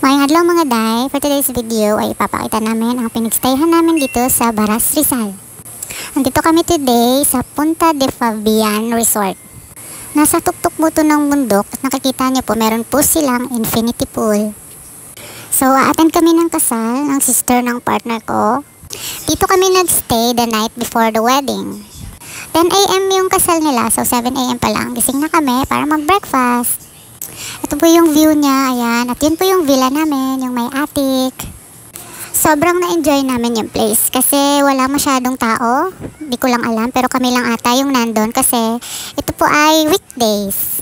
Ngayong adlaw mga day, for today's video ay ipapakita namin ang pinagstayhan namin dito sa Baras, Rizal. Nandito kami today sa Punta de Fabian Resort. Nasa tuktok mo to ng bundok at nakikita niyo po meron po silang infinity pool. So a-attend kami ng kasal ng sister ng partner ko. Dito kami nagstay the night before the wedding. 10 AM yung kasal nila, so 7 AM pa lang gising na kami para mag-breakfast. Ito po yung view niya, ayan. At yun po yung villa namin, yung may attic. Sobrang na-enjoy namin yung place kasi wala masyadong tao. Hindi ko lang alam, pero kami lang ata yung nandun kasi ito po ay weekdays.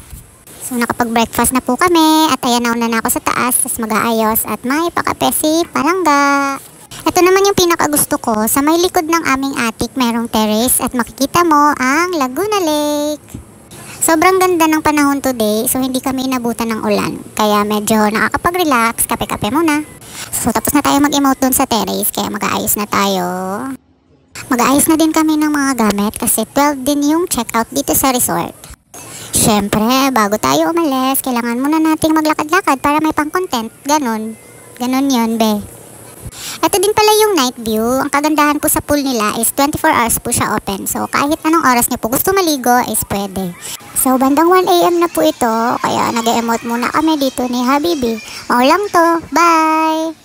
So nakapag-breakfast na po kami at ayan, nauna na ako sa taas, tapos mag-aayos at may pakape si Palangga. Ito naman yung pinakagusto ko, sa may likod ng aming attic merong terrace at makikita mo ang Laguna Lake. Sobrang ganda ng panahon today, so hindi kami inabutan ng ulan. Kaya medyo nakakapag-relax, kape-kape muna. So tapos na tayo mag-emote dun sa terrace, kaya mag-aayos na tayo. Mag-aayos na din kami ng mga gamit kasi 12 din yung check-out dito sa resort. Syempre, bago tayo umalis, kailangan muna nating maglakad-lakad para may pang-content. Ganon yun, be. Ito din pala yung night view. Ang kagandahan po sa pool nila is 24 hours po siya open. So kahit anong oras niyo po gusto maligo is pwede. So bandang 1 AM na po ito. Kaya nag-emote muna kami dito ni Habibi. Maulang to. Bye!